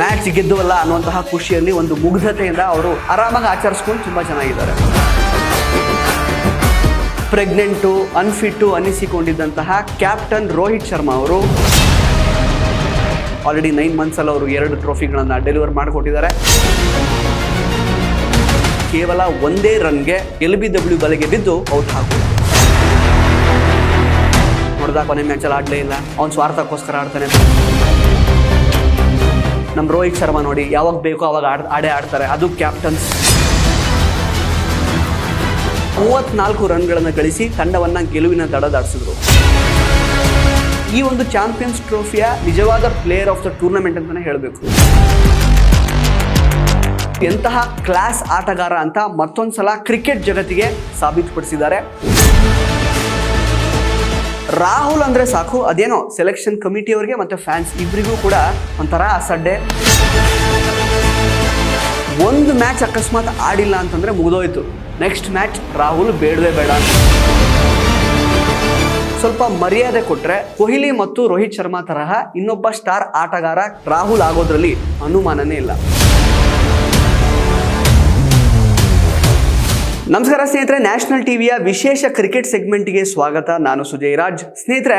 Match ಗೆದ್ದುವಲ್ಲ ಅನ್ನುವಂತಹ ಖುಷಿಯಲ್ಲಿ ಒಂದು ಮುಗ್ಧತೆಯಿಂದ ಅವರು ಆರಾಮಾಗಿ ಆಚರಿಸ್ಕೊಂಡು ತುಂಬ ಚೆನ್ನಾಗಿದ್ದಾರೆ. ಪ್ರೆಗ್ನೆಂಟು ಅನ್ಫಿಟ್ಟು ಅನ್ನಿಸಿಕೊಂಡಿದ್ದಂತಹ ಕ್ಯಾಪ್ಟನ್ ರೋಹಿತ್ ಶರ್ಮಾ ಅವರು ಆಲ್ರೆಡಿ 9 ಮಂತ್ಸಲ್ಲಿ ಅವರು 2 ಟ್ರೋಫಿಗಳನ್ನು ಡೆಲಿವರ್ ಮಾಡಿಕೊಟ್ಟಿದ್ದಾರೆ. ಕೇವಲ ಒಂದೇ ರನ್ಗೆ LBW ಬಲೆಗೆ ಬಿದ್ದು ಔಟ್ ಹಾಕೋದು. ನೋಡಿದ ಕೊನೆ ಮ್ಯಾಚಲ್ಲಿ ಆಡಲೇ ಇಲ್ಲ, ಅವನ ಸ್ವಾರ್ಥಕ್ಕೋಸ್ಕರ ಆಡ್ತಾನೆ. ನಮ್ಮ ರೋಹಿತ್ ಶರ್ಮಾ ನೋಡಿ, ಯಾವಾಗ ಬೇಕೋ ಅವಾಗ ಆಡೇ ಆಡ್ತಾರೆ, ಅದು ಕ್ಯಾಪ್ಟನ್ಸ್. 34 ರನ್ಗಳನ್ನು ಗಳಿಸಿ ತಂಡವನ್ನು ಗೆಲುವಿನ ದಡ ದಾಟಿಸಿದ್ರು. ಈ ಒಂದು ಚಾಂಪಿಯನ್ಸ್ ಟ್ರೋಫಿಯ ನಿಜವಾದ ಪ್ಲೇಯರ್ ಆಫ್ ದ ಟೂರ್ನಮೆಂಟ್ ಅಂತಾನೆ ಹೇಳಬೇಕು. ಎಂತಹ ಕ್ಲಾಸ್ ಆಟಗಾರ ಅಂತ ಮತ್ತೊಂದ್ಸಲ ಕ್ರಿಕೆಟ್ ಜಗತ್ತಿಗೆ ಸಾಬೀತುಪಡಿಸಿದ್ದಾರೆ. ರಾಹುಲ್ ಅಂದರೆ ಸಾಕು, ಅದೇನೋ ಸೆಲೆಕ್ಷನ್ ಕಮಿಟಿಯವರಿಗೆ ಮತ್ತು ಫ್ಯಾನ್ಸ್ ಇಬ್ಬರಿಗೂ ಕೂಡ ಒಂಥರ ಅಸಡ್ಡೆ. ಒಂದು ಮ್ಯಾಚ್ ಅಕಸ್ಮಾತ್ ಆಡಿಲ್ಲ ಅಂತಂದರೆ ಮುಗಿದೋಯ್ತು, ನೆಕ್ಸ್ಟ್ ಮ್ಯಾಚ್ ರಾಹುಲ್ ಬೇಡವೇ ಬೇಡ ಅಂತ. ಸ್ವಲ್ಪ ಮರ್ಯಾದೆ ಕೊಟ್ಟರೆ ಕೊಹ್ಲಿ ಮತ್ತು ರೋಹಿತ್ ಶರ್ಮಾ ತರಹ ಇನ್ನೊಬ್ಬ ಸ್ಟಾರ್ ಆಟಗಾರ ರಾಹುಲ್ ಆಗೋದ್ರಲ್ಲಿ ಅನುಮಾನನೇ ಇಲ್ಲ. ನಮಸ್ಕಾರ ಸ್ನೇಹಿತರೆ, ನ್ಯಾಷನಲ್ ಟಿವಿಯ ವಿಶೇಷ ಕ್ರಿಕೆಟ್ ಸೆಗ್ಮೆಂಟ್ಗೆ ಸ್ವಾಗತ. ನಾನು ಸುಜಯ್ ರಾಜ್. ಸ್ನೇಹಿತರೆ,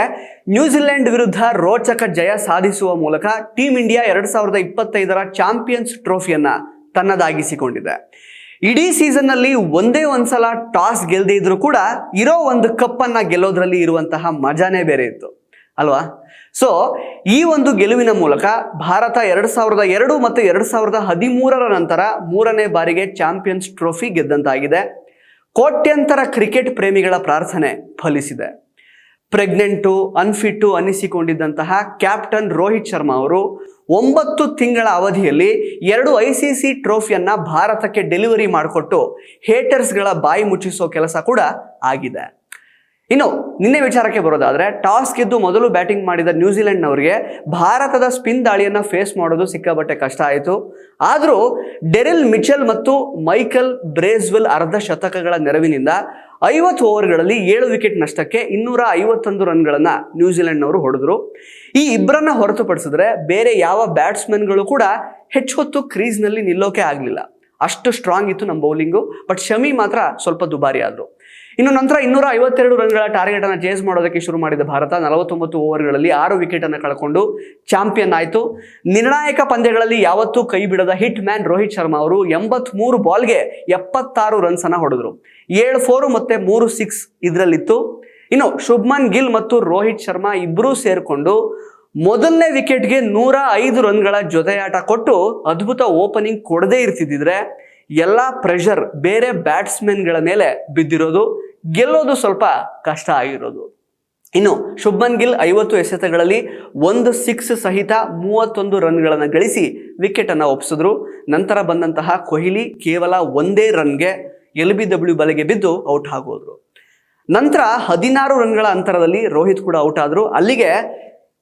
ನ್ಯೂಜಿಲೆಂಡ್ ವಿರುದ್ಧ ರೋಚಕ ಜಯ ಸಾಧಿಸುವ ಮೂಲಕ ಟೀಮ್ ಇಂಡಿಯಾ 2025ರ ಚಾಂಪಿಯನ್ಸ್ ಟ್ರೋಫಿಯನ್ನ ತನ್ನದಾಗಿಸಿಕೊಂಡಿದೆ. ಇಡೀ ಸೀಸನ್ನಲ್ಲಿ ಒಂದೇ ಒಂದ್ಸಲ ಟಾಸ್ ಗೆಲ್ಲದೆ ಇದ್ರೂ ಕೂಡ ಇರೋ ಒಂದು ಕಪ್ಪನ್ನು ಗೆಲ್ಲೋದ್ರಲ್ಲಿ ಇರುವಂತಹ ಮಜಾನೇ ಬೇರೆ ಇತ್ತು ಅಲ್ವಾ? ಸೊ ಈ ಒಂದು ಗೆಲುವಿನ ಮೂಲಕ ಭಾರತ 2002 ಮತ್ತು 2013ರ ನಂತರ 3ನೇ ಬಾರಿಗೆ ಚಾಂಪಿಯನ್ಸ್ ಟ್ರೋಫಿ ಗೆದ್ದಂತಾಗಿದೆ. ಕೋಟ್ಯಂತರ ಕ್ರಿಕೆಟ್ ಪ್ರೇಮಿಗಳ ಪ್ರಾರ್ಥನೆ ಫಲಿಸಿದೆ. ಪ್ರೆಗ್ನೆಂಟು ಅನ್ಫಿಟ್ಟು ಅನ್ನಿಸಿಕೊಂಡಿದ್ದಂತಹ ಕ್ಯಾಪ್ಟನ್ ರೋಹಿತ್ ಶರ್ಮಾ ಅವರು 9 ತಿಂಗಳ ಅವಧಿಯಲ್ಲಿ 2 ICC ಟ್ರೋಫಿಯನ್ನ ಭಾರತಕ್ಕೆ ಡೆಲಿವರಿ ಮಾಡಿಕೊಟ್ಟು ಹೇಟರ್ಸ್ಗಳ ಬಾಯಿ ಮುಚ್ಚಿಸೋ ಕೆಲಸ ಕೂಡ ಆಗಿದೆ. ಇನ್ನು ನಿನ್ನೆ ವಿಚಾರಕ್ಕೆ ಬರೋದಾದ್ರೆ, ಟಾಸ್ ಗೆದ್ದು ಮೊದಲು ಬ್ಯಾಟಿಂಗ್ ಮಾಡಿದ ನ್ಯೂಜಿಲೆಂಡ್ನವರಿಗೆ ಭಾರತದ ಸ್ಪಿನ್ ದಾಳಿಯನ್ನು ಫೇಸ್ ಮಾಡೋದು ಸಿಕ್ಕಾಪಟ್ಟೆ ಕಷ್ಟ ಆಯಿತು. ಆದರೂ ಡೆರಿಲ್ ಮಿಚೆಲ್ ಮತ್ತು ಮೈಕಲ್ ಬ್ರೇಸ್ವೆಲ್ ಅರ್ಧ ಶತಕಗಳ ನೆರವಿನಿಂದ 50 ಓವರ್ಗಳಲ್ಲಿ 7 ವಿಕೆಟ್ ನಷ್ಟಕ್ಕೆ 251 ರನ್ಗಳನ್ನು ನ್ಯೂಜಿಲೆಂಡ್ನವರು ಹೊಡೆದ್ರು. ಈ ಇಬ್ಬರನ್ನ ಹೊರತುಪಡಿಸಿದ್ರೆ ಬೇರೆ ಯಾವ ಬ್ಯಾಟ್ಸ್ಮನ್ಗಳು ಕೂಡ ಹೆಚ್ಚು ಹೊತ್ತು ಕ್ರೀಸ್ನಲ್ಲಿ ನಿಲ್ಲೋಕೆ ಆಗಲಿಲ್ಲ. ಅಷ್ಟು ಸ್ಟ್ರಾಂಗ್ ಇತ್ತು ನಮ್ಮ ಬೌಲಿಂಗು. ಬಟ್ ಶಮಿ ಮಾತ್ರ ಸ್ವಲ್ಪ ದುಬಾರಿ ಆದರು. ಇನ್ನು ನಂತರ 252 ರನ್ಗಳ ಟಾರ್ಗೆಟ್ ಅನ್ನು ಚೇಸ್ ಮಾಡೋದಕ್ಕೆ ಶುರು ಮಾಡಿದ ಭಾರತ 49 ಓವರ್ಗಳಲ್ಲಿ 6 ವಿಕೆಟ್ ಅನ್ನು ಕಳ್ಕೊಂಡು ಚಾಂಪಿಯನ್ ಆಯಿತು. ನಿರ್ಣಾಯಕ ಪಂದ್ಯಗಳಲ್ಲಿ ಯಾವತ್ತೂ ಕೈ ಬಿಡದ ಹಿಟ್ ಮ್ಯಾನ್ ರೋಹಿತ್ ಶರ್ಮಾ ಅವರು 83 ಬಾಲ್ಗೆ 76 ರನ್ಸ್ ಅನ್ನ ಹೊಡೆದ್ರು. 7 4 ಮತ್ತೆ 3 6 ಇದರಲ್ಲಿತ್ತು. ಇನ್ನು ಶುಭ್ಮನ್ ಗಿಲ್ ಮತ್ತು ರೋಹಿತ್ ಶರ್ಮಾ ಇಬ್ಬರೂ ಸೇರಿಕೊಂಡು ಮೊದಲನೇ ವಿಕೆಟ್ಗೆ 105 ರನ್ಗಳ ಜೊತೆಯಾಟ ಕೊಟ್ಟು ಅದ್ಭುತ ಓಪನಿಂಗ್ ಕೊಡದೇ ಇರ್ತಿದ್ದಿದ್ರೆ ಎಲ್ಲ ಪ್ರೆಷರ್ ಬೇರೆ ಬ್ಯಾಟ್ಸ್ಮನ್ಗಳ ಮೇಲೆ ಬಿದ್ದಿರೋದು, ಗೆಲ್ಲೋದು ಸ್ವಲ್ಪ ಕಷ್ಟ ಆಗಿರೋದು. ಇನ್ನು ಶುಭ್ಮನ್ ಗಿಲ್ 50 ಎಸೆತಗಳಲ್ಲಿ 1 6 ಸಹಿತ 31 ರನ್ಗಳನ್ನು ಗಳಿಸಿ ವಿಕೆಟ್ ಅನ್ನು ಒಪ್ಪಿಸಿದ್ರು. ನಂತರ ಬಂದಂತಹ ಕೊಹ್ಲಿ ಕೇವಲ ಒಂದೇ ರನ್ಗೆ LBW ಬಲೆಗೆ ಬಿದ್ದು ಔಟ್ ಆಗೋದ್ರು. ನಂತರ 16 ರನ್ಗಳ ಅಂತರದಲ್ಲಿ ರೋಹಿತ್ ಕೂಡ ಔಟ್ ಆದ್ರು. ಅಲ್ಲಿಗೆ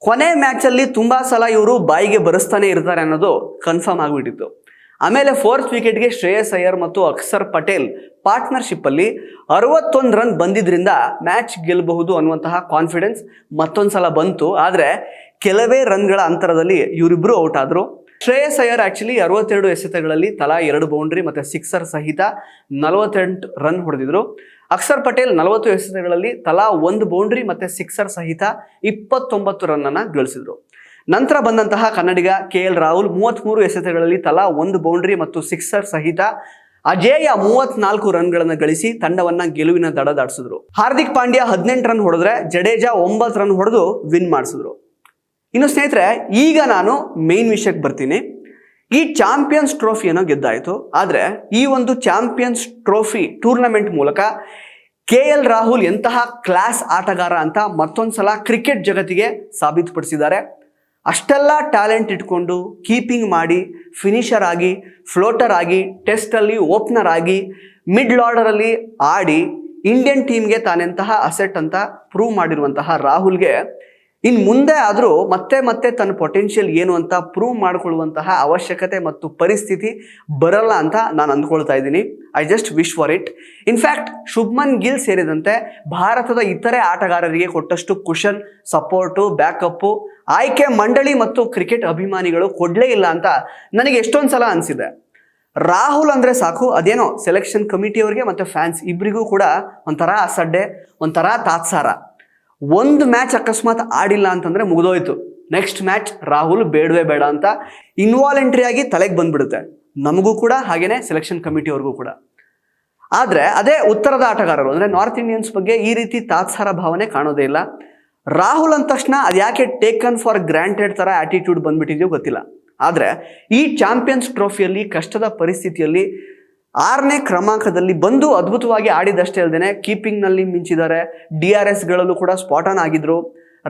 ಕೊನೆ ಮ್ಯಾಚಲ್ಲಿ ತುಂಬಾ ಸಲ ಇವರು ಬಾಯಿಗೆ ಬರೆಸ್ತಾನೆ ಇರ್ತಾರೆ ಅನ್ನೋದು ಕನ್ಫರ್ಮ್ ಆಗಿಬಿಟ್ಟಿತ್ತು. ಆಮೇಲೆ 4th ವಿಕೆಟ್ಗೆ ಶ್ರೇಯಸ್ ಅಯ್ಯರ್ ಮತ್ತು ಅಕ್ಷರ್ ಪಟೇಲ್ ಪಾರ್ಟ್ನರ್ಶಿಪ್ಪಲ್ಲಿ 61 ರನ್ ಬಂದಿದ್ರಿಂದ ಮ್ಯಾಚ್ ಗೆಲ್ಲಬಹುದು ಅನ್ನುವಂತಹ ಕಾನ್ಫಿಡೆನ್ಸ್ ಮತ್ತೊಂದ್ಸಲ ಬಂತು. ಆದರೆ ಕೆಲವೇ ರನ್ಗಳ ಅಂತರದಲ್ಲಿ ಇವರಿಬ್ಬರು ಔಟ್ ಆದರು. ಶ್ರೇಯಸ್ ಅಯ್ಯರ್ ಆ್ಯಕ್ಚುಲಿ 62 ಎಸೆತಗಳಲ್ಲಿ ತಲಾ 2 ಬೌಂಡ್ರಿ ಮತ್ತು ಸಿಕ್ಸರ್ ಸಹಿತ 48 ರನ್ ಹೊಡೆದಿದ್ರು. ಅಕ್ಷರ್ ಪಟೇಲ್ 40 ಎಸೆತಗಳಲ್ಲಿ ತಲಾ 1 ಬೌಂಡ್ರಿ ಮತ್ತು ಸಿಕ್ಸರ್ ಸಹಿತ 29 ರನ್ನನ್ನು ಗಳಿಸಿದ್ರು. ನಂತರ ಬಂದಂತಹ ಕನ್ನಡಿಗ KL ರಾಹುಲ್ 33 ಎಸೆತಗಳಲ್ಲಿ ತಲಾ 1 ಬೌಂಡ್ರಿ ಮತ್ತು ಸಿಕ್ಸರ್ ಸಹಿತ ಅಜೇಯ 34 ರನ್ಗಳನ್ನು ಗಳಿಸಿ ತಂಡವನ್ನ ಗೆಲುವಿನ ದಡ ದಾಟಿಸಿದ್ರು. ಹಾರ್ದಿಕ್ ಪಾಂಡ್ಯ 18 ರನ್ ಹೊಡೆದ್ರೆ ಜಡೇಜಾ 9 ರನ್ ಹೊಡೆದು ವಿನ್ ಮಾಡಿಸಿದ್ರು. ಇನ್ನು ಸ್ನೇಹಿತರೆ, ಈಗ ನಾನು ಮೇನ್ ವಿಷಯಕ್ಕೆ ಬರ್ತೀನಿ. ಈ ಚಾಂಪಿಯನ್ಸ್ ಟ್ರೋಫಿಯನ್ನು ಗೆದ್ದಾಯಿತು. ಆದರೆ ಈ ಒಂದು ಚಾಂಪಿಯನ್ಸ್ ಟ್ರೋಫಿ ಟೂರ್ನಮೆಂಟ್ ಮೂಲಕ KL ರಾಹುಲ್ ಎಂತಹ ಕ್ಲಾಸ್ ಆಟಗಾರ ಅಂತ ಮತ್ತೊಂದ್ಸಲ ಕ್ರಿಕೆಟ್ ಜಗತ್ತಿಗೆ ಸಾಬೀತುಪಡಿಸಿದ್ದಾರೆ. ಅಷ್ಟೆಲ್ಲ ಟ್ಯಾಲೆಂಟ್ ಇಟ್ಕೊಂಡು ಕೀಪಿಂಗ್ ಮಾಡಿ, ಫಿನಿಷರ್ ಆಗಿ, ಫ್ಲೋಟರ್ ಆಗಿ, ಟೆಸ್ಟಲ್ಲಿ ಓಪನರ್ ಆಗಿ, ಮಿಡ್ಲ್ ಆರ್ಡರಲ್ಲಿ ಆಡಿ ಇಂಡಿಯನ್ ಟೀಮ್ಗೆ ತಾನೆಂತಹ ಅಸೆಟ್ ಅಂತ ಪ್ರೂವ್ ಮಾಡಿರುವಂತಹ ರಾಹುಲ್ಗೆ ಇನ್ನು ಮುಂದೆ ಆದರೂ ಮತ್ತೆ ಮತ್ತೆ ತನ್ನ ಪೊಟೆನ್ಷಿಯಲ್ ಏನು ಅಂತ ಪ್ರೂವ್ ಮಾಡಿಕೊಳ್ಳುವಂತಹ ಅವಶ್ಯಕತೆ ಮತ್ತು ಪರಿಸ್ಥಿತಿ ಬರಲ್ಲ ಅಂತ ನಾನು ಅಂದ್ಕೊಳ್ತಾ ಇದ್ದೀನಿ. I just wish for it. In fact Shubman Gill ಸೇರಿದಂತೆ ಭಾರತದ ಇತರೆ ಆಟಗಾರರಿಗೆ ಕೊಟ್ಟಷ್ಟು ಕುಶನ್, ಸಪೋರ್ಟು, ಬ್ಯಾಕಪ್ಪು ಆಯ್ಕೆ ಮಂಡಳಿ ಮತ್ತು ಕ್ರಿಕೆಟ್ ಅಭಿಮಾನಿಗಳು ಕೊಡಲೇ ಇಲ್ಲ ಅಂತ ನನಗೆ ಎಷ್ಟೊಂದು ಸಲ ಅನಿಸಿದೆ. ರಾಹುಲ್ ಅಂದರೆ ಸಾಕು, ಅದೇನೋ ಸೆಲೆಕ್ಷನ್ ಕಮಿಟಿಯವರಿಗೆ ಮತ್ತು ಫ್ಯಾನ್ಸ್ ಇಬ್ಬರಿಗೂ ಕೂಡ ಒಂಥರ ಅಸಡ್ಡೆ, ಒಂಥರ ತಾತ್ಸಾರ. ಒಂದು ಮ್ಯಾಚ್ ಅಕಸ್ಮಾತ್ ಆಡಿಲ್ಲ ಅಂತಂದರೆ ಮುಗಿದೋಯ್ತು, ನೆಕ್ಸ್ಟ್ ಮ್ಯಾಚ್ ರಾಹುಲ್ ಬೇಡವೇ ಬೇಡ ಅಂತ ಇನ್ವಾಲಂಟ್ರಿ ಆಗಿ ತಲೆಗೆ ಬಂದ್ಬಿಡುತ್ತೆ, ನಮಗೂ ಕೂಡ ಹಾಗೇನೆ ಸೆಲೆಕ್ಷನ್ ಕಮಿಟಿಯವ್ರಿಗೂ ಕೂಡ. ಆದರೆ ಅದೇ ಉತ್ತರದ ಆಟಗಾರರು ಅಂದರೆ ನಾರ್ತ್ ಇಂಡಿಯನ್ಸ್ ಬಗ್ಗೆ ಈ ರೀತಿ ತಾತ್ಸಾರ ಭಾವನೆ ಕಾಣೋದೇ ಇಲ್ಲ. ರಾಹುಲ್ ಅಂದ ತಕ್ಷಣ ಅದು ಯಾಕೆ ಟೇಕನ್ ಫಾರ್ ಗ್ರಾಂಟೆಡ್ ಥರ ಆ್ಯಟಿಟ್ಯೂಡ್ ಬಂದ್ಬಿಟ್ಟಿದೆಯೋ ಗೊತ್ತಿಲ್ಲ. ಆದರೆ ಈ ಚಾಂಪಿಯನ್ಸ್ ಟ್ರೋಫಿಯಲ್ಲಿ ಕಷ್ಟದ ಪರಿಸ್ಥಿತಿಯಲ್ಲಿ 6ನೇ ಕ್ರಮಾಂಕದಲ್ಲಿ ಬಂದು ಅದ್ಭುತವಾಗಿ ಆಡಿದಷ್ಟೇ ಅಲ್ಲದೆ ಕೀಪಿಂಗ್ನಲ್ಲಿ ಮಿಂಚಿದ್ದಾರೆ, DRSಗಳಲ್ಲೂ ಕೂಡ ಸ್ಪಾಟ್ ಆನ್ ಆಗಿದ್ರು.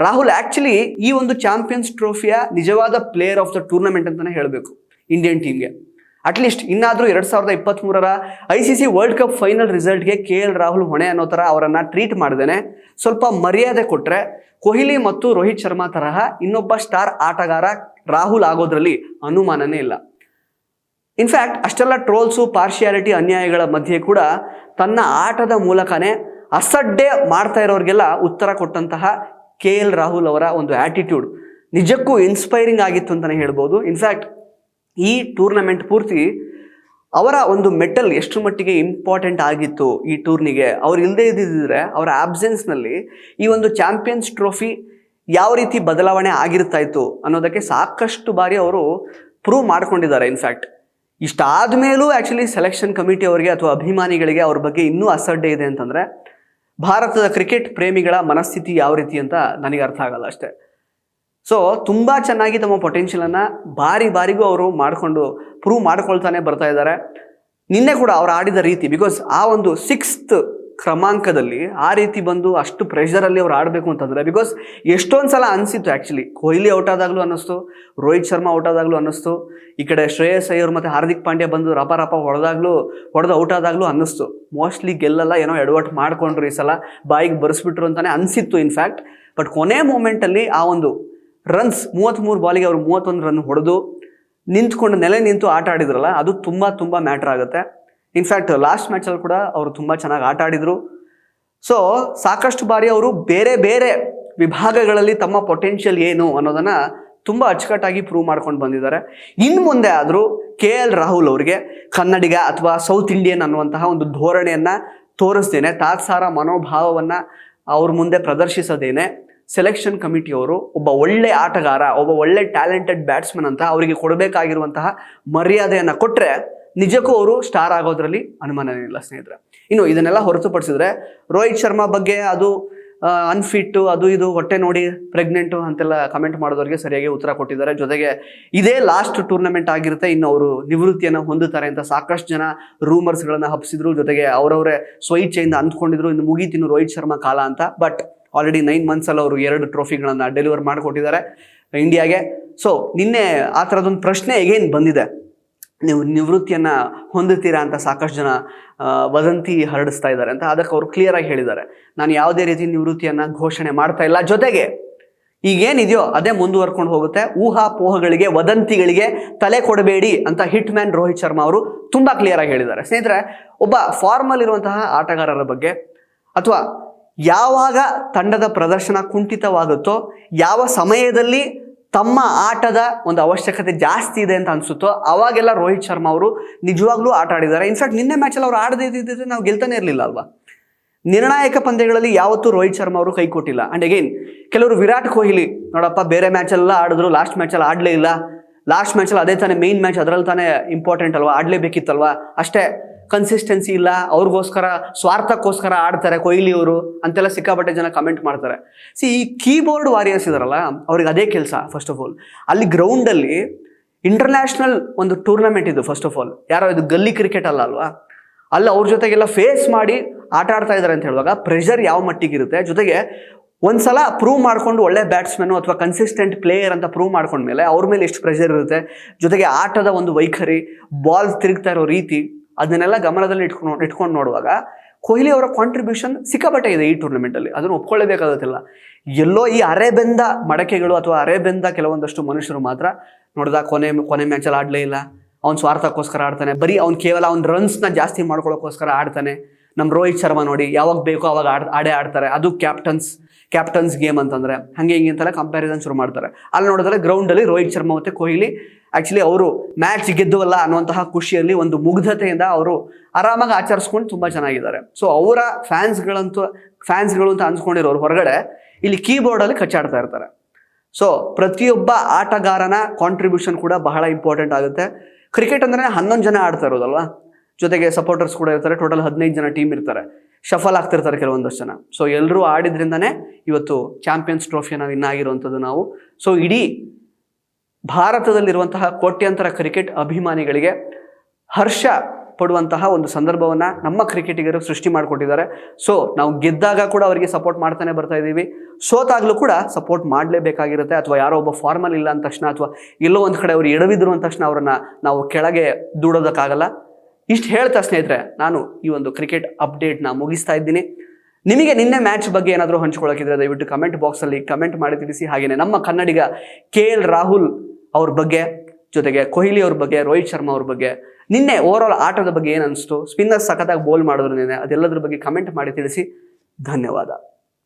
ರಾಹುಲ್ ಆ್ಯಕ್ಚುಲಿ ಈ ಒಂದು ಚಾಂಪಿಯನ್ಸ್ ಟ್ರೋಫಿಯ ನಿಜವಾದ ಪ್ಲೇಯರ್ ಆಫ್ ದ ಟೂರ್ನಮೆಂಟ್ ಅಂತಲೇ ಹೇಳಬೇಕು ಇಂಡಿಯನ್ ಟೀಮ್ಗೆ. ಅಟ್ಲೀಸ್ಟ್ ಇನ್ನಾದರೂ 2023ರ ICC ವರ್ಲ್ಡ್ ಕಪ್ ಫೈನಲ್ ರಿಸಲ್ಟ್ಗೆ KL ರಾಹುಲ್ ಹೊಣೆ ಅನ್ನೋ ಥರ ಅವರನ್ನು ಟ್ರೀಟ್ ಮಾಡ್ದೇನೆ ಸ್ವಲ್ಪ ಮರ್ಯಾದೆ ಕೊಟ್ಟರೆ ಕೊಹ್ಲಿ ಮತ್ತು ರೋಹಿತ್ ಶರ್ಮಾ ತರಹ ಇನ್ನೊಬ್ಬ ಸ್ಟಾರ್ ಆಟಗಾರ ರಾಹುಲ್ ಆಗೋದ್ರಲ್ಲಿ ಅನುಮಾನನೇ ಇಲ್ಲ. ಇನ್ಫ್ಯಾಕ್ಟ್ ಅಷ್ಟೆಲ್ಲ ಟ್ರೋಲ್ಸು, ಪಾರ್ಶಿಯಾಲಿಟಿ, ಅನ್ಯಾಯಗಳ ಮಧ್ಯೆ ಕೂಡ ತನ್ನ ಆಟದ ಮೂಲಕನೇ ಅಸಡ್ಡೆ ಮಾಡ್ತಾ ಇರೋರಿಗೆಲ್ಲ ಉತ್ತರ ಕೊಟ್ಟಂತಹ KL ರಾಹುಲ್ ಅವರ ಒಂದು ಆ್ಯಟಿಟ್ಯೂಡ್ ನಿಜಕ್ಕೂ ಇನ್ಸ್ಪೈರಿಂಗ್ ಆಗಿತ್ತು ಅಂತಲೇ ಹೇಳ್ಬೋದು. ಇನ್ಫ್ಯಾಕ್ಟ್ ಈ ಟೂರ್ನಮೆಂಟ್ ಪೂರ್ತಿ ಅವರ ಒಂದು ಮೆಟಲ್ ಎಷ್ಟು ಮಟ್ಟಿಗೆ ಇಂಪಾರ್ಟೆಂಟ್ ಆಗಿತ್ತು ಈ ಟೂರ್ನಿಗೆ, ಅವ್ರು ಇಲ್ಲದೇ ಇದ್ದಿದ್ರೆ ಅವರ ಆಬ್ಸೆನ್ಸ್ನಲ್ಲಿ ಈ ಒಂದು ಚಾಂಪಿಯನ್ಸ್ ಟ್ರೋಫಿ ಯಾವ ರೀತಿ ಬದಲಾವಣೆ ಆಗಿರ್ತಾ ಇತ್ತು ಅನ್ನೋದಕ್ಕೆ ಸಾಕಷ್ಟು ಬಾರಿ ಅವರು ಪ್ರೂವ್ ಮಾಡ್ಕೊಂಡಿದ್ದಾರೆ. ಇನ್ಫ್ಯಾಕ್ಟ್ ಇಷ್ಟಾದ ಮೇಲೂ ಆ್ಯಕ್ಚುಲಿ ಸೆಲೆಕ್ಷನ್ ಕಮಿಟಿ ಅವರಿಗೆ ಅಥವಾ ಅಭಿಮಾನಿಗಳಿಗೆ ಅವ್ರ ಬಗ್ಗೆ ಇನ್ನೂ ಅಸಡ್ಡೆ ಇದೆ ಅಂತಂದರೆ ಭಾರತದ ಕ್ರಿಕೆಟ್ ಪ್ರೇಮಿಗಳ ಮನಸ್ಥಿತಿ ಯಾವ ರೀತಿ ಅಂತ ನನಗೆ ಅರ್ಥ ಆಗಲ್ಲ ಅಷ್ಟೇ. ಸೊ ತುಂಬ ಚೆನ್ನಾಗಿ ತಮ್ಮ ಪೊಟೆನ್ಷಿಯಲನ್ನು ಬಾರಿಗೂ ಅವರು ಮಾಡಿಕೊಂಡು ಪ್ರೂವ್ ಮಾಡ್ಕೊಳ್ತಾನೆ ಬರ್ತಾ ಇದ್ದಾರೆ. ನಿನ್ನೆ ಕೂಡ ಅವ್ರು ಆಡಿದ ರೀತಿ, ಬಿಕಾಸ್ ಆ ಒಂದು 6th ಕ್ರಮಾಂಕದಲ್ಲಿ ಆ ರೀತಿ ಬಂದು ಅಷ್ಟು ಪ್ರೆಷರಲ್ಲಿ ಅವ್ರು ಆಡಬೇಕು ಅಂತಂದರೆ, ಬಿಕಾಸ್ ಎಷ್ಟೊಂದು ಸಲ ಅನಿಸಿತ್ತು ಆ್ಯಕ್ಚುಲಿ, ಕೊಹ್ಲಿ ಔಟ್ ಆದಾಗಲೂ ಅನ್ನಿಸ್ತು, ರೋಹಿತ್ ಶರ್ಮಾ ಔಟ್ ಆದಾಗಲೂ ಅನ್ನಿಸ್ತು, ಈ ಕಡೆ ಶ್ರೇಯಸ್ ಅಯ್ಯರ್ ಮತ್ತು ಹಾರ್ದಿಕ್ ಪಾಂಡ್ಯ ಬಂದು ರಪ ಹೊಡೆದು ಔಟ್ ಆದಾಗಲೂ ಅನ್ನಿಸ್ತು ಮೋಸ್ಟ್ಲಿ ಗೆಲ್ಲಲ್ಲ, ಏನೋ ಎಡವಟ್ಟು ಮಾಡಿಕೊಂಡ್ರು ಈ ಸಲ, ಬಾಯಿಗೆ ಬರೆಸ್ಬಿಟ್ರು ಅಂತಲೇ ಅನಿಸಿತ್ತು ಇನ್ಫ್ಯಾಕ್ಟ್. ಬಟ್ ಕೊನೆ ಮೂಮೆಂಟಲ್ಲಿ ಆ ಒಂದು ರನ್ಸ್ 33 ಬಾಲಿಗೆ ಅವರು 31 ರನ್ ಹೊಡೆದು ನಿಂತ್ಕೊಂಡು ನೆಲೆ ನಿಂತು ಆಟ ಆಡಿದ್ರಲ್ಲ, ಅದು ತುಂಬ ಮ್ಯಾಟ್ರ್ ಆಗುತ್ತೆ. ಇನ್ಫ್ಯಾಕ್ಟ್ ಲಾಸ್ಟ್ ಮ್ಯಾಚಲ್ಲಿ ಕೂಡ ಅವರು ತುಂಬ ಚೆನ್ನಾಗಿ ಆಟ ಆಡಿದರು. ಸೊ ಸಾಕಷ್ಟು ಬಾರಿ ಅವರು ಬೇರೆ ವಿಭಾಗಗಳಲ್ಲಿ ತಮ್ಮ ಪೊಟೆನ್ಷಿಯಲ್ ಏನು ಅನ್ನೋದನ್ನು ತುಂಬ ಅಚ್ಚುಕಟ್ಟಾಗಿ ಪ್ರೂವ್ ಮಾಡ್ಕೊಂಡು ಬಂದಿದ್ದಾರೆ. ಇನ್ನು ಮುಂದೆ ಆದರೂ KL ರಾಹುಲ್ ಅವರಿಗೆ ಕನ್ನಡಿಗ ಅಥವಾ ಸೌತ್ ಇಂಡಿಯನ್ ಅನ್ನುವಂತಹ ಒಂದು ಧೋರಣೆಯನ್ನು ತೋರಿಸ್ತೇನೆ, ತಾತ್ಸಾರ ಮನೋಭಾವವನ್ನು ಅವ್ರ ಮುಂದೆ ಪ್ರದರ್ಶಿಸೋದೇನೆ ಸೆಲೆಕ್ಷನ್ ಕಮಿಟಿಯವರು ಒಬ್ಬ ಒಳ್ಳೆ ಆಟಗಾರ, ಒಬ್ಬ ಒಳ್ಳೆ ಟ್ಯಾಲೆಂಟೆಡ್ ಬ್ಯಾಟ್ಸ್ಮನ್ ಅಂತ ಅವರಿಗೆ ಕೊಡಬೇಕಾಗಿರುವಂತಹ ಮರ್ಯಾದೆಯನ್ನು ಕೊಟ್ಟರೆ ನಿಜಕ್ಕೂ ಅವರು ಸ್ಟಾರ್ ಆಗೋದ್ರಲ್ಲಿ ಅನುಮಾನನೇ ಇಲ್ಲ ಸ್ನೇಹಿತರೆ. ಇನ್ನು ಇದನ್ನೆಲ್ಲ ಹೊರತುಪಡಿಸಿದ್ರೆ ರೋಹಿತ್ ಶರ್ಮಾ ಬಗ್ಗೆ ಅದು ಅನ್ಫಿಟ್ಟು, ಅದು ಇದು, ಹೊಟ್ಟೆ ನೋಡಿ ಪ್ರೆಗ್ನೆಂಟು ಅಂತೆಲ್ಲ ಕಮೆಂಟ್ ಮಾಡೋದವ್ರಿಗೆ ಸರಿಯಾಗಿ ಉತ್ತರ ಕೊಟ್ಟಿದ್ದಾರೆ. ಜೊತೆಗೆ ಇದೇ ಲಾಸ್ಟ್ ಟೂರ್ನಮೆಂಟ್ ಆಗಿರುತ್ತೆ, ಇನ್ನು ಅವರು ನಿವೃತ್ತಿಯನ್ನು ಹೊಂದುತ್ತಾರೆ ಅಂತ ಸಾಕಷ್ಟು ಜನ ರೂಮರ್ಸ್ಗಳನ್ನು ಹಬ್ಸಿದ್ರು. ಜೊತೆಗೆ ಅವರವರೇ ಸ್ವಇಚ್ಛೆಯಿಂದ ಅಂದ್ಕೊಂಡಿದ್ರು ಇನ್ನು ಮುಗೀತಿನ್ನು ರೋಹಿತ್ ಶರ್ಮಾ ಕಾಲ ಅಂತ. ಬಟ್ ಆಲ್ರೆಡಿ 9 ಮಂತ್ಸಲ್ಲಿ ಅವರು 2 ಟ್ರೋಫಿಗಳನ್ನು ಡೆಲಿವರ್ ಮಾಡಿಕೊಟ್ಟಿದ್ದಾರೆ ಇಂಡಿಯಾಗೆ. ಸೊ ನಿನ್ನೆ ಆ ಥರದೊಂದು ಪ್ರಶ್ನೆ ಎಗೇನ್ ಬಂದಿದೆ, ನೀವು ನಿವೃತ್ತಿಯನ್ನು ಹೊಂದುತ್ತೀರಾ ಅಂತ ಸಾಕಷ್ಟು ಜನ ವದಂತಿ ಹರಡಿಸ್ತಾ ಇದ್ದಾರೆ ಅಂತ. ಅದಕ್ಕೆ ಅವರು ಕ್ಲಿಯರಾಗಿ ಹೇಳಿದ್ದಾರೆ, ನಾನು ಯಾವುದೇ ರೀತಿ ನಿವೃತ್ತಿಯನ್ನು ಘೋಷಣೆ ಮಾಡ್ತಾ ಇಲ್ಲ, ಜೊತೆಗೆ ಈಗೇನಿದೆಯೋ ಅದೇ ಮುಂದುವರ್ಕೊಂಡು ಹೋಗುತ್ತೆ, ಊಹಾಪೋಹಗಳಿಗೆ, ವದಂತಿಗಳಿಗೆ ತಲೆ ಕೊಡಬೇಡಿ ಅಂತ ಹಿಟ್ ಮ್ಯಾನ್ ರೋಹಿತ್ ಶರ್ಮಾ ಅವರು ತುಂಬ ಕ್ಲಿಯರಾಗಿ ಹೇಳಿದ್ದಾರೆ. ಸ್ನೇಹಿತರೆ, ಒಬ್ಬ ಫಾರ್ಮಲ್ ಇರುವಂತಹ ಆಟಗಾರರ ಬಗ್ಗೆ ಅಥವಾ ಯಾವಾಗ ತಂಡದ ಪ್ರದರ್ಶನ ಕುಂಠಿತವಾಗುತ್ತೋ, ಯಾವ ಸಮಯದಲ್ಲಿ ತಮ್ಮ ಆಟದ ಒಂದು ಅವಶ್ಯಕತೆ ಜಾಸ್ತಿ ಇದೆ ಅಂತ ಅನಿಸುತ್ತೋ ಅವಾಗೆಲ್ಲ ರೋಹಿತ್ ಶರ್ಮಾ ಅವರು ನಿಜವಾಗ್ಲೂ ಆಟ ಆಡಿದ್ದಾರೆ. ಇನ್ಫ್ಯಾಕ್ಟ್ ನಿನ್ನೆ ಮ್ಯಾಚಲ್ಲಿ ಅವರು ಆಡದೇ ಇದ್ದಿದ್ರೆ ನಾವು ಗೆಲ್ತಾನೆ ಇರಲಿಲ್ಲ ಅಲ್ವಾ. ನಿರ್ಣಾಯಕ ಪಂದ್ಯಗಳಲ್ಲಿ ಯಾವತ್ತೂ ರೋಹಿತ್ ಶರ್ಮಾ ಅವರು ಕೈ ಕೊಟ್ಟಿಲ್ಲ. ಆ್ಯಂಡ್ ಅಗೈನ್ ಕೆಲವರು ವಿರಾಟ್ ಕೊಹ್ಲಿ ನೋಡಪ್ಪ ಬೇರೆ ಮ್ಯಾಚೆಲ್ಲ ಆಡಿದ್ರು, ಲಾಸ್ಟ್ ಮ್ಯಾಚಲ್ಲಿ ಆಡಲೇ ಇಲ್ಲ, ಲಾಸ್ಟ್ ಮ್ಯಾಚಲ್ಲಿ ಅದೇ ತಾನೇ ಮೇನ್ ಮ್ಯಾಚ್, ಅದರಲ್ಲಿ ತಾನೇ ಇಂಪಾರ್ಟೆಂಟ್ ಅಲ್ವಾ, ಆಡಲೇಬೇಕಿತ್ತಲ್ವಾ, ಅಷ್ಟೇ ಕನ್ಸಿಸ್ಟೆನ್ಸಿ ಇಲ್ಲ, ಅವ್ರಿಗೋಸ್ಕರ ಸ್ವಾರ್ಥಕ್ಕೋಸ್ಕರ ಆಡ್ತಾರೆ ಕೊಹ್ಲಿ ಅವರು ಅಂತೆಲ್ಲ ಸಿಕ್ಕಾಪಟ್ಟೆ ಜನ ಕಮೆಂಟ್ ಮಾಡ್ತಾರೆ. ಈ ಕೀಬೋರ್ಡ್ ವಾರಿಯರ್ಸ್ ಇದಾರಲ್ಲ, ಅವ್ರಿಗೆ ಅದೇ ಕೆಲಸ. ಫಸ್ಟ್ ಆಫ್ ಆಲ್ ಅಲ್ಲಿ ಗ್ರೌಂಡಲ್ಲಿ ಇಂಟರ್ನ್ಯಾಷನಲ್ ಒಂದು ಟೂರ್ನಮೆಂಟ್ ಇದು. ಫಸ್ಟ್ ಆಫ್ ಆಲ್ ಯಾರೋ ಇದು ಗಲ್ಲಿ ಕ್ರಿಕೆಟ್ ಅಲ್ವಾ, ಅಲ್ಲಿ ಅವ್ರ ಜೊತೆಗೆಲ್ಲ ಫೇಸ್ ಮಾಡಿ ಆಟ ಆಡ್ತಾ ಇದ್ದಾರೆ ಅಂತ ಹೇಳುವಾಗ ಪ್ರೆಷರ್ ಯಾವ ಮಟ್ಟಿಗಿರುತ್ತೆ. ಜೊತೆಗೆ ಒಂದ್ಸಲ ಪ್ರೂವ್ ಮಾಡ್ಕೊಂಡು ಒಳ್ಳೆ ಬ್ಯಾಟ್ಸ್ಮನ್ನು ಅಥವಾ ಕನ್ಸಿಸ್ಟೆಂಟ್ ಪ್ಲೇಯರ್ ಅಂತ ಪ್ರೂವ್ ಮಾಡ್ಕೊಂಡ್ಮೇಲೆ ಅವ್ರ ಮೇಲೆ ಎಷ್ಟು ಪ್ರೆಷರ್ ಇರುತ್ತೆ. ಜೊತೆಗೆ ಆಟದ ಒಂದು ವೈಖರಿ, ಬಾಲ್ ತಿರುಗ್ತಾ ಇರೋ ರೀತಿ, ಅದನ್ನೆಲ್ಲ ಗಮನದಲ್ಲಿ ಇಟ್ಕೊಂಡು ನೋಡುವಾಗ ಕೊಹ್ಲಿ ಅವರ ಕಾಂಟ್ರಿಬ್ಯೂಷನ್ ಸಿಕ್ಕಾಪಟ್ಟೆ ಇದೆ ಈ ಟೂರ್ನಮೆಂಟಲ್ಲಿ, ಅದನ್ನು ಒಪ್ಕೊಳ್ಳೇಬೇಕಾಗುತ್ತಿಲ್ಲ. ಎಲ್ಲೋ ಈ ಅರೆಬೆಂದ ಮಡಕೆಗಳು ಅಥವಾ ಅರೆಬೆಂದ ಕೆಲವೊಂದಷ್ಟು ಮನುಷ್ಯರು ಮಾತ್ರ ನೋಡಿದ ಕೊನೆ ಮ್ಯಾಚಲ್ಲಿ ಆಡಲೇ ಇಲ್ಲ, ಅವ್ನ ಸ್ವಾರ್ಥಕ್ಕೋಸ್ಕರ ಆಡ್ತಾನೆ, ಬರೀ ಕೇವಲ ಅವ್ನ ರನ್ಸ್ನ ಜಾಸ್ತಿ ಮಾಡ್ಕೊಳ್ಳೋಕ್ಕೋಸ್ಕರ ಆಡ್ತಾನೆ. ನಮ್ಮ ರೋಹಿತ್ ಶರ್ಮಾ ನೋಡಿ, ಯಾವಾಗ ಬೇಕೋ ಅವಾಗ ಆಡ್ತಾರೆ, ಅದು ಕ್ಯಾಪ್ಟನ್ಸ್ ಗೇಮ್ ಅಂತಂದ್ರೆ ಹಂಗೆ ಹಿಂಗೆ ಅಂತೆಲ್ಲ ಕಂಪ್ಯಾರಿಸನ್ ಶುರು ಮಾಡ್ತಾರೆ. ಅಲ್ಲಿ ನೋಡಿದ್ರೆ ಗ್ರೌಂಡಲ್ಲಿ ರೋಹಿತ್ ಶರ್ಮಾ ಮತ್ತು ಕೊಹ್ಲಿ ಆ್ಯಕ್ಚುಲಿ ಅವರು ಮ್ಯಾಚ್ ಗೆದ್ದುವಲ್ಲ ಅನ್ನುವಂತಹ ಖುಷಿಯಲ್ಲಿ ಒಂದು ಮುಗ್ಧತೆಯಿಂದ ಅವರು ಆರಾಮಾಗಿ ಆಚರಿಸ್ಕೊಂಡು ತುಂಬ ಚೆನ್ನಾಗಿದ್ದಾರೆ. ಸೊ ಅವರ ಫ್ಯಾನ್ಸ್ಗಳು ಅಂತ ಅನ್ಸ್ಕೊಂಡಿರೋರು ಹೊರಗಡೆ ಇಲ್ಲಿ ಕೀಬೋರ್ಡಲ್ಲಿ ಕಚ್ಚಾಡ್ತಾ ಇರ್ತಾರೆ. ಸೊ ಪ್ರತಿಯೊಬ್ಬ ಆಟಗಾರನ ಕಾಂಟ್ರಿಬ್ಯೂಷನ್ ಕೂಡ ಬಹಳ ಇಂಪಾರ್ಟೆಂಟ್ ಆಗುತ್ತೆ. ಕ್ರಿಕೆಟ್ ಅಂದ್ರೆ 11 ಜನ ಆಡ್ತಾ ಇರೋದಲ್ವಾ, ಜೊತೆಗೆ ಸಪೋರ್ಟರ್ಸ್ ಕೂಡ ಇರ್ತಾರೆ. ಟೋಟಲ್ 15 ಜನ ಟೀಮ್ ಇರ್ತಾರೆ, ಶಫಲ್ ಆಗ್ತಿರ್ತಾರೆ ಕೆಲವೊಂದಷ್ಟು ಜನ. ಸೊ ಎಲ್ಲರೂ ಆಡಿದ್ರಿಂದನೇ ಇವತ್ತು ಚಾಂಪಿಯನ್ಸ್ ಟ್ರೋಫಿಯನ್ನು ವಿನ್ ಆಗಿರುವಂಥದ್ದು ನಾವು. ಸೊ ಇಡೀ ಭಾರತದಲ್ಲಿರುವಂತಹ ಕೋಟ್ಯಾಂತರ ಕ್ರಿಕೆಟ್ ಅಭಿಮಾನಿಗಳಿಗೆ ಹರ್ಷ ಪಡುವಂತಹ ಒಂದು ಸಂದರ್ಭವನ್ನು ನಮ್ಮ ಕ್ರಿಕೆಟಿಗರು ಸೃಷ್ಟಿ ಮಾಡಿಕೊಟ್ಟಿದ್ದಾರೆ. ಸೊ ನಾವು ಗೆದ್ದಾಗ ಕೂಡ ಅವರಿಗೆ ಸಪೋರ್ಟ್ ಮಾಡ್ತಾನೆ ಬರ್ತಾ ಇದ್ದೀವಿ, ಸೋತಾಗಲೂ ಕೂಡ ಸಪೋರ್ಟ್ ಮಾಡಲೇಬೇಕಾಗಿರುತ್ತೆ. ಅಥವಾ ಯಾರೋ ಒಬ್ಬ ಫಾರ್ಮಲ್ ಇಲ್ಲ ಅಂದ ತಕ್ಷಣ ಅಥವಾ ಎಲ್ಲೋ ಒಂದು ಕಡೆ ಅವರು ಎಡವಿದ್ರು ಅಂದ ತಕ್ಷಣ ಅವರನ್ನು ನಾವು ಕೆಳಗೆ ದೂಡೋದಕ್ಕಾಗಲ್ಲ. ಇಷ್ಟು ಹೇಳ್ತಾ ಸ್ನೇಹಿತರೆ, ನಾನು ಈ ಒಂದು ಕ್ರಿಕೆಟ್ ಅಪ್ಡೇಟ್ನ ಮುಗಿಸ್ತಾ ಇದ್ದೀನಿ. ನಿಮಗೆ ನಿನ್ನೆ ಮ್ಯಾಚ್ ಬಗ್ಗೆ ಏನಾದರೂ ಹಂಚ್ಕೊಳ್ಳೋಕ್ಕಿದ್ರೆ ದಯವಿಟ್ಟು ಕಮೆಂಟ್ ಬಾಕ್ಸಲ್ಲಿ ಕಮೆಂಟ್ ಮಾಡಿ ತಿಳಿಸಿ. ಹಾಗೆಯೇ ನಮ್ಮ ಕನ್ನಡಿಗ KL ರಾಹುಲ್ ಅವ್ರ ಬಗ್ಗೆ, ಜೊತೆಗೆ ಕೊಹ್ಲಿ ಅವ್ರ ಬಗ್ಗೆ, ರೋಹಿತ್ ಶರ್ಮಾ ಅವ್ರ ಬಗ್ಗೆ, ನಿನ್ನೆ ಓವರಾಲ್ ಆಟದ ಬಗ್ಗೆ ಏನು ಅನಿಸ್ತು, ಸ್ಪಿನ್ನರ್ ಸಖತ್ತಾಗಿ ಬೋಲ್ ಮಾಡಿದ್ರು ನಿನ್ನೆ, ಅದೆಲ್ಲದ್ರ ಬಗ್ಗೆ ಕಮೆಂಟ್ ಮಾಡಿ ತಿಳಿಸಿ. ಧನ್ಯವಾದ.